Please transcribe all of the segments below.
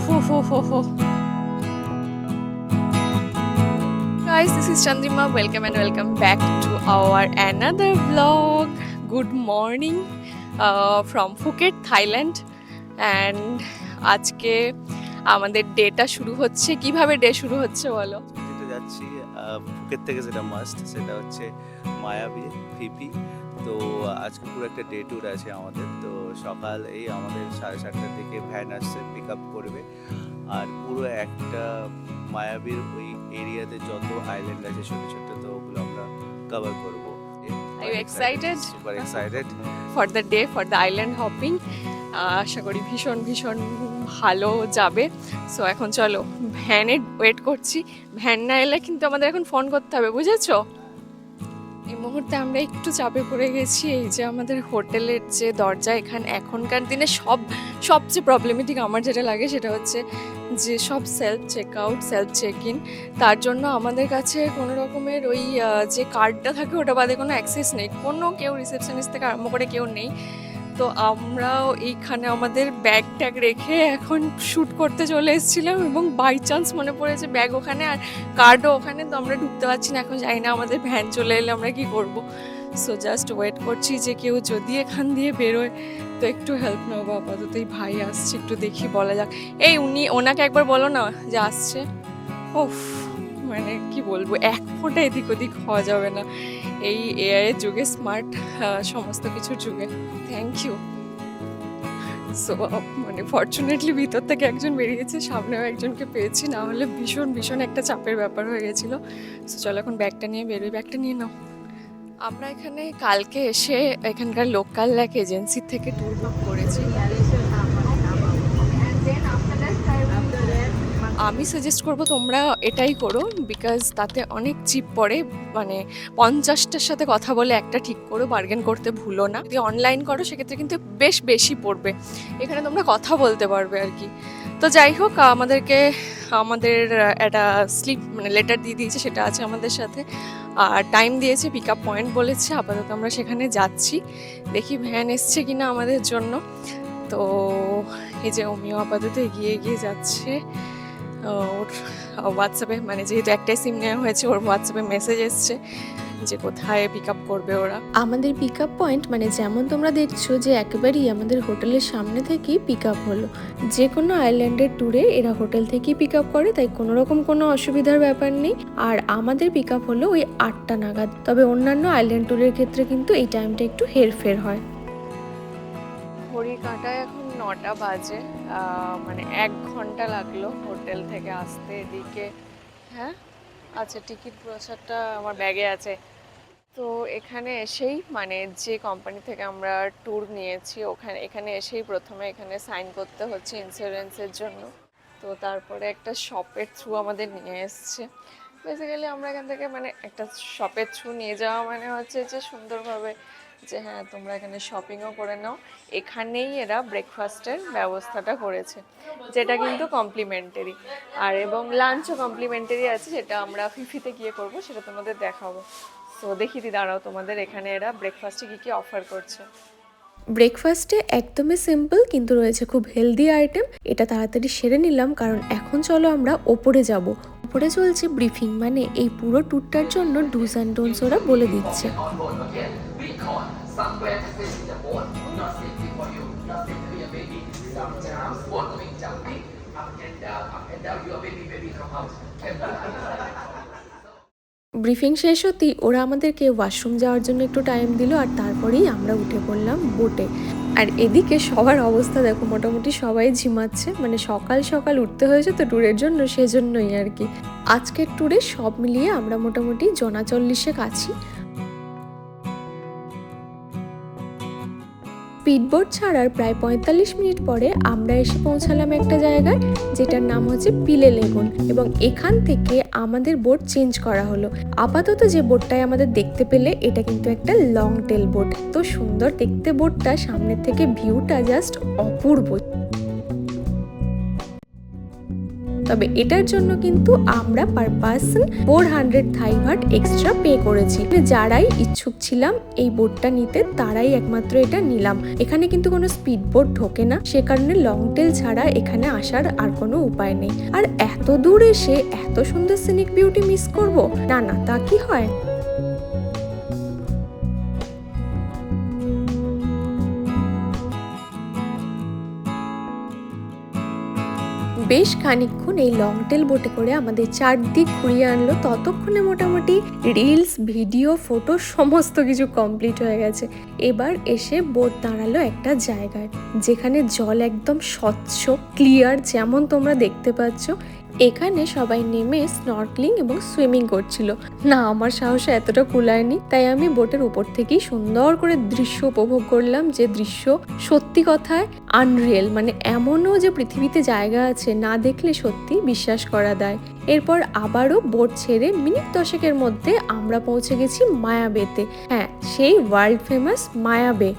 Guys, this is Chandrima. Welcome and welcome back to our another vlog. Good morning from Phuket, Thailand. And আজকে আমাদের data শুরু হচ্ছে। কিভাবে day শুরু হচ্ছে বলো? যেতে যাচ্ছি ফুকেট থেকে, যেটা মাস্ট সেটা হচ্ছে মায়াবী ভিপি। তো আজকে পুরো একটা ডে ট্যুর আছে আমাদের। তো সকাল এই আমাদের 7:30টার দিকে ভ্যান আসছে, পিক আপ করবে। আর পুরো একটা মায়াবীর ওই এরিয়াতে যত আইল্যান্ড আছে ছোট ছোট, তো ওগুলো আমরা কভার করবো। Are you excited? Super excited For the day, for the island hopping. আশা করি ভীষণ ভীষণ ভালো যাবে। সো এখন চলো ভ্যানে ওয়েট করছি। ভ্যান না এলে কিন্তু আমাদের এখন ফোন করতে হবে, বুঝেছো? এই মুহূর্তে আমরা একটু চাপে পড়ে গেছি। এই যে আমাদের হোটেলের যে দরজা, এখনকার দিনে সবচেয়ে প্রবলেমেটিক আমার যেটা লাগে সেটা হচ্ছে যে সব self check out, self check in. তার জন্য আমাদের কাছে কোনো রকমের ওই যে কার্ডটা থাকে ওটা বাদে কোনো অ্যাক্সেস নেই। কেউ রিসেপশনিস্ট থেকে আরম্ভ করে কেউ নেই। তো আমরাও এইখানে আমাদের ব্যাগ ট্যাগ রেখে এখন শ্যুট করতে চলে এসেছিলাম, এবং বাই চান্স মনে পড়েছে ব্যাগ ওখানে আর কার্ডও ওখানে। তো আমরা ঢুকতে পারছি না, এখন জানি না আমাদের ভ্যান চলে এলে আমরা কি করব। সো জাস্ট ওয়েট করছি যে কেউ যদি এখান দিয়ে বেরোয় তো একটু হেল্প নেবো। আপাতত এই ভাই আসছে, একটু দেখি বলা যাক। ওনাকে একবার বলো না যে আসছে। ওফ, মানে কি বলবো, এক ফোঁটা এদিক ওদিক হওয়া যাবে না এই এআই এর যুগে, স্মার্ট সমস্ত কিছুর যুগে। Thank you. সো মানে ফর্চুনেটলি ভিতর থেকে একজন বেরিয়েছে, সামনেও একজনকে পেয়েছি, না হলে ভীষণ ভীষণ একটা চাপের ব্যাপার হয়ে গেছিলো। সো চলো এখন ব্যাগটা নিয়ে বেরোই। ব্যাগটা নিয়ে নাও। আমরা এখানে কালকে এসে এখানকার লোকাল এক এজেন্সি থেকে ট্যুর বুক করেছি। আমি সাজেস্ট করব তোমরা এটাই করো, বিকজ তাতে অনেক চিপ পড়ে। মানে 50টার সাথে কথা বলে একটা ঠিক করো, বার্গেন করতে ভুলো না। যদি অনলাইন করো সেক্ষেত্রে কিন্তু বেশ বেশি পড়বে। এখানে তোমরা কথা বলতে পারবে আর কি। তো যাই হোক, আমাদের একটা স্লিপ মানে লেটার দিয়ে দিয়েছে, সেটা আছে আমাদের সাথে। আর টাইম দিয়েছে, পিক আপ পয়েন্ট বলেছে। আপাতত আমরা সেখানে যাচ্ছি, দেখি ভ্যান এসছে কিনা আমাদের জন্য। তো এই যে অমিও আপাতত এগিয়ে এগিয়ে যাচ্ছে। ওর হোয়াটসঅ্যাপে, মানে যেহেতু একটাই সিম নেওয়া হয়েছে, ওর হোয়াটসঅ্যাপে মেসেজ এসছে যে কোথায় পিক আপ করবে ওরা। আমাদের পিক আপ পয়েন্ট মানে যেমন তোমরা দেখছো যে একেবারেই আমাদের হোটেলের সামনে থেকেই পিক আপ হলো। যে কোনো আইল্যান্ডের ট্যুরে এরা হোটেল থেকেই পিক আপ করে, তাই কোনো রকম কোনো অসুবিধার ব্যাপার নেই। আর আমাদের পিক আপ হলো ওই 8টা নাগাদ। তবে অন্যান্য আইল্যান্ড ট্যুরের ক্ষেত্রে কিন্তু এই টাইমটা একটু হেরফের হয়। ঘড়ি কাঁটায় এখন 9টা বাজে। মানে 1 ঘন্টা লাগলো হোটেল থেকে আসতে এদিকে। হ্যাঁ, আচ্ছা, টিকিট ব্রোচারটা আমার ব্যাগে আছে। তো এখানে এসেই, মানে যে কোম্পানি থেকে আমরা ট্যুর নিয়েছি এখানে এসেই প্রথমে এখানে সাইন করতে হচ্ছে ইন্স্যুরেন্সের জন্য। তো তারপরে একটা শপের থ্রু আমাদের নিয়ে এসছে। বেসিক্যালি আমরা এখান থেকে মানে একটা শপের থ্রু নিয়ে যাওয়া মানে হচ্ছে যে সুন্দরভাবে যে হ্যাঁ তোমরা এখানে শপিংও করে নাও। এখানেই এরা ব্রেকফাস্টের ব্যবস্থাটা করেছে, যেটা কিন্তু কমপ্লিমেন্টারি। এবং লাঞ্চও কমপ্লিমেন্টারি আছে, যেটা আমরা ফিফিতে গিয়ে করবো, সেটা তোমাদের দেখাবো। তো দেখি দাঁড়াও তোমাদের এখানে এরা ব্রেকফাস্টে কী কী অফার করছে। ব্রেকফাস্টে একদমই সিম্পল কিন্তু রয়েছে খুব হেলদি আইটেম। এটা তাড়াতাড়ি সেরে নিলাম, কারণ এখন চলো আমরা ওপরে যাব। ওপরে চলছে ব্রিফিং, মানে এই পুরো ট্যুরটার জন্য ডুজ অ্যান্ড ডোন্টস ওরা বলে দিচ্ছে। ব্রিফিং শেষ হতেই ওরা আমাদেরকে ওয়াশরুম যাওয়ার জন্য একটু টাইম দিল, আর তারপরেই আমরা উঠে পড়লাম বোটে। আর এদিকে সবার অবস্থা দেখো, মোটামুটি সবাই ঝিমাচ্ছে। মানে সকাল সকাল উঠতে হয়েছে তো ট্যুরের জন্য, সেজন্যই আর কি। আজকের ট্যুরে সব মিলিয়ে আমরা মোটামুটি জনা 40 কাছি। স্পিডবোট ছাড়ার প্রায় 45 মিনিট পরে আমরা এসে পৌঁছালাম একটা জায়গায়, যেটার নাম হচ্ছে পিলে লেগুন। এবং এখান থেকে আমাদের বোট চেঞ্জ করা হলো। আপাতত যে বোটটাই আমাদের দেখতে পেলে, এটা কিন্তু একটা লং টেল বোট। তো সুন্দর দেখতে বোটটা, সামনের থেকে ভিউটা জাস্ট অপূর্ব। তবে এটার জন্য কিন্তু আমরা per person 400 Thai but extra pay করেছি। যারাই ইচ্ছুক ছিলাম এই বোটটা নিতে তারাই একমাত্র এটা নিলাম। এখানে কিন্তু কোনো স্পিড বোট ঢোকে না, সে কারণে লং টেল ছাড়া এখানে আসার আর কোনো উপায় নেই। আর এত দূর এসে এত সুন্দর সিনিক বিউটি মিস করব? না না, তা কি হয়? বেশ খানিকক্ষণ এই লং টেল বোটে করে আমাদের চারদিক ঘুরিয়ে আনলো। ততক্ষণে মোটামুটি রিলস, ভিডিও, ফটো সমস্ত কিছু কমপ্লিট হয়ে গেছে। এবার এসে বোট দাঁড়ালো একটা জায়গায় যেখানে জল একদম স্বচ্ছ ক্লিয়ার, যেমন তোমরা দেখতে পাচ্ছ। এখানে সবাই নেমে স্নর্কলিং এবং সুইমিং করছিল। না, আমার সাহসে এতটা কুলায়নি, তাই আমি বোটের উপর থেকেই সুন্দর করে দৃশ্য উপভোগ করলাম, যে দৃশ্য সত্যি কথায় আনরিয়েল। মানে এমনও যে পৃথিবীতে জায়গা আছে না দেখলে সত্যি বিশ্বাস করা দেয়। এরপর আবারও বোট ছেড়ে মিনিট 10-এর মধ্যে আমরা পৌঁছে গেছি মায়া বেতে। হ্যাঁ, সেই world famous Maya Bay.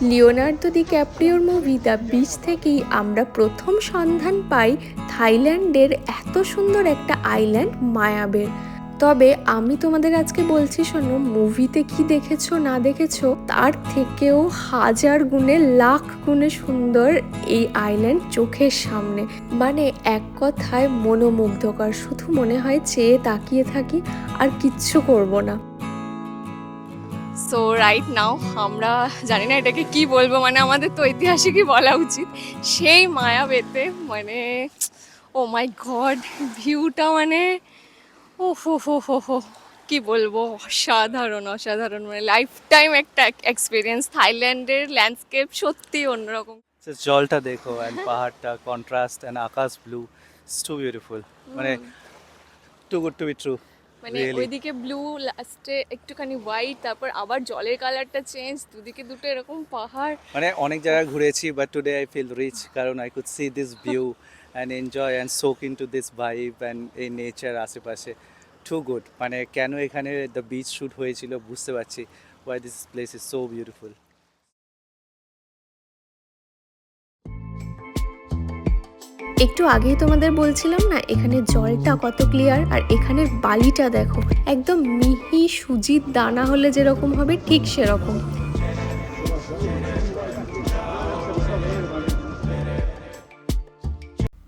Leonardo di ক্যাপ্রিওর মুভি দ্য বিচ থেকেই আমরা প্রথম সন্ধান পাই থাইল্যান্ডের এত সুন্দর একটা আইল্যান্ড মায়াবের। তবে আমি তোমাদের আজকে বলছি শোনো, মুভিতে কি দেখেছো না দেখেছো তার থেকেও হাজার গুণে লাখ গুণে সুন্দর এই আইল্যান্ড চোখের সামনে। মানে এক কথায় মনোমুগ্ধকর, শুধু মনে হয় চেয়ে তাকিয়ে থাকি আর কিচ্ছু করব না। সো রাইট নাও আমরা জানি না এটাকে কি বলবো, মানে আমাদের তো ঐতিহাসিকই বলা উচিত। সেই মায়াবেতে মানে ও মাই গড, ভিউটা মানে ও হো হো হো হো কি বলবো, অসাধারণ অসাধারণ, মানে লাইফ টাইম একটা এক্সপিরিয়েন্স। থাইল্যান্ডের ল্যান্ডস্কেপ সত্যি অন্যরকম। জলটা দেখো অ্যান্ড পাহাড়টা কন্ট্রাস্ট অ্যান্ড আকাশ ব্লু, ইটস টু বিউটিফুল, মানে too good to be true. মানে ওইদিকে ব্লু, লাস্টে একটুখানি হোয়াইট, তারপর আবার জলের কালারটা চেঞ্জ, দুদিকে দুটো এরকম পাহাড়। মানে অনেক জায়গায় ঘুরেছি, but today I feel rich, কারণ I could see this view and enjoy and soak into this vibe and এই নেচার আশেপাশে। টু গুড, মানে কেন এখানে দ্য বিচ শ্যুট হয়েছিল বুঝতে পারছি, why this place is so beautiful. একটু আগেই তোমাদের বলছিলাম না এখানে জলটা কত ক্লিয়ার, আর এখানের বালিটা দেখো একদম মিহি সুজির দানা হলে যেরকম হবে ঠিক সেরকম।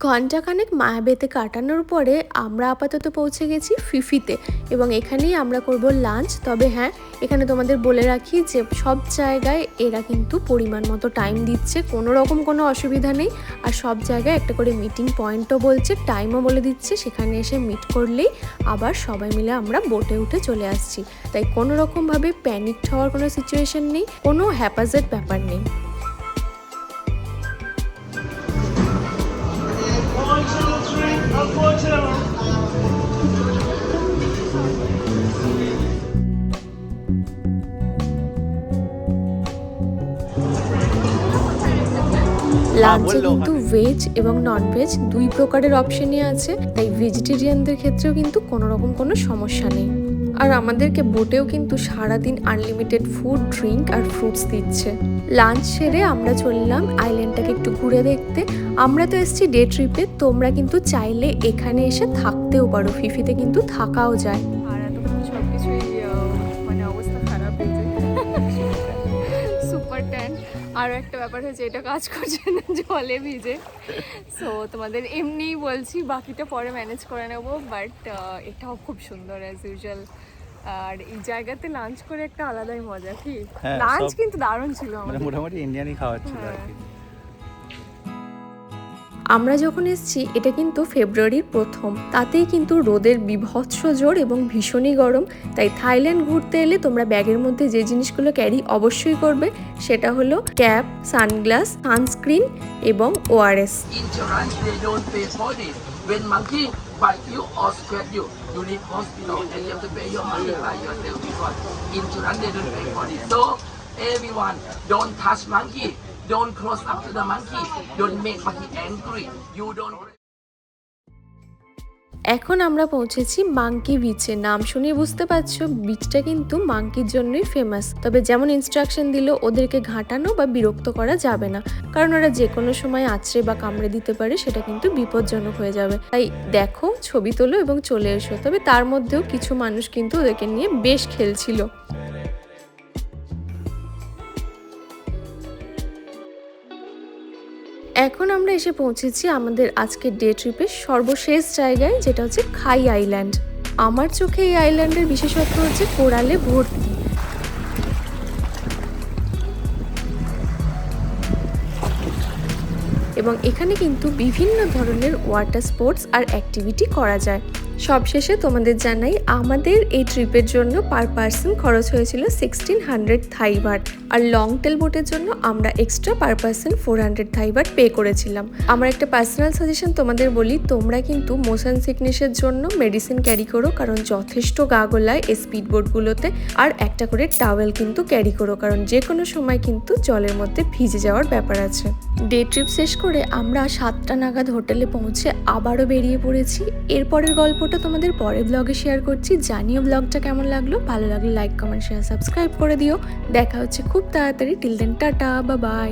ঘণ্টাখানেক মায়াবেতে কাটানোর পরে আমরা আপাতত পৌঁছে গেছি ফিফিতে, এবং এখানেই আমরা করব লাঞ্চ। তবে হ্যাঁ, এখানে তোমাদের বলে রাখি যে সব জায়গায় এরা কিন্তু পরিমাণ মতো টাইম দিচ্ছে, কোনো রকম কোনো অসুবিধা নেই। আর সব জায়গায় একটা করে মিটিং পয়েন্টও বলছে, টাইমও বলে দিচ্ছে, সেখানে এসে মিট করলেই আবার সবাই মিলে আমরা বোটে উঠে চলে আসছি। তাই কোনো রকমভাবে প্যানিক হওয়ার কোনো সিচুয়েশন নেই, কোনো হ্যাপাজেড ব্যাপার নেই। লাঞ্চে কিন্তু ভেজ এবং নন ভেজ দুই প্রকারের অপশনই আছে, তাই ভেজিটেরিয়ানদের ক্ষেত্রেও কিন্তু কোনো রকম কোনো সমস্যা নেই। আর আমাদেরকে বোটেও কিন্তু সারাদিন আনলিমিটেড ফুড, ড্রিঙ্ক আর ফ্রুটস দিচ্ছে। লাঞ্চ সেরে আমরা চললাম আইল্যান্ডটাকে একটু ঘুরে দেখতে। আমরা তো এসেছি ডে ট্রিপে, তোমরা কিন্তু চাইলে এখানে এসে থাকতেও পারো, ফিফিতে কিন্তু থাকাও যায়। আর এতক্ষণ সব কিছুই মানে অবস্থা খারাপ হয়েছে, সুপার ট্যান। আরও একটা ব্যাপার হয়েছে, এটা কাজ করছে না, জলে ভিজে। সো তোমাদের এমনিই বলছি, বাকিটা পরে ম্যানেজ করে নেবো। বাট এটাও খুব সুন্দর অ্যাজ ইউজুয়াল। আর এই জায়গাতে লাঞ্চ করে একটা আলাদাই মজা। কি লাঞ্চ কিন্তু দারুণ ছিল, মানে মোটামুটি ইন্ডিয়ানই খাওয়া ছিল আর কি। আমরা যখন এসেছি এটা কিন্তু ফেব্রুয়ারির প্রথম, তাতেই কিন্তু রোদের বিভৎস জোর এবং ভীষণই গরম। তাই থাইল্যান্ড ঘুরতে এলে তোমরা ব্যাগের মধ্যে যে জিনিসগুলো ক্যারি অবশ্যই করবে সেটা হলো ক্যাপ, সানগ্লাস, সানস্ক্রিন এবং ORS। When monkey bite you or scratch you, you need hospital and you have to pay your money by yourself because insurance they don't pay for it. So everyone, don't touch monkey, don't close up to the monkey, don't make monkey angry. You don't. এখন আমরা পৌঁছেছি monkey বিচে। নাম শুনে বুঝতে পারছো বিচটা কিন্তু মাঙ্কির জন্যই ফেমাস। তবে যেমন ইনস্ট্রাকশন দিল ওদেরকে ঘাঁটানো বা বিরক্ত করা যাবে না, কারণ ওরা যে কোনো সময় আছড়ে বা কামড়ে দিতে পারে, সেটা কিন্তু বিপজ্জনক হয়ে যাবে। তাই দেখো, ছবি তোলো এবং চলে এসো। তবে তার মধ্যেও কিছু মানুষ কিন্তু ওদেরকে নিয়ে বেশ খেলছিল। এখন আমরা এসে পৌঁছেছি আমাদের আজকের ডে ট্রিপের সর্বশেষ জায়গায়, যেটা হচ্ছে খাই আইল্যান্ড। আমার চোখে এই আইল্যান্ডের বিশেষত্ব হচ্ছে কোরালে ভর্তি। এবং এখানে কিন্তু বিভিন্ন ধরনের ওয়াটার স্পোর্টস আর অ্যাক্টিভিটি করা যায়। সবশেষে তোমাদের জানাই, আমাদের এই ট্রিপের জন্য পার পার্সন খরচ হয়েছিল 1600 থাই বাট, আর লং টেল বোটের জন্য আমরা extra per person 400 Thai but pay করেছিলাম। আমার একটা পার্সোনাল সাজেশন তোমাদের বলি, তোমরা কিন্তু মোশন সিকনেসের জন্য মেডিসিন ক্যারি করো, কারণ যথেষ্ট গা গোলায় এই স্পিড বোটগুলোতে। আর একটা করে টাওয়েল কিন্তু ক্যারি করো, কারণ যে কোনো সময় কিন্তু জলের মধ্যে ভিজে যাওয়ার ব্যাপার আছে। ডে ট্রিপ শেষ করে আমরা 7টা নাগাদ হোটেলে পৌঁছে আবারও বেরিয়ে পড়েছি। এরপরের গল্পটা তোমাদের পরের ব্লগে শেয়ার করছি। জানিও ব্লগটা কেমন লাগলো, ভালো লাগলে লাইক কমেন্ট শেয়ার সাবস্ক্রাইব করে দিও। দেখা হচ্ছে খুব তাড়াতাড়ি। Till then tata, bye by.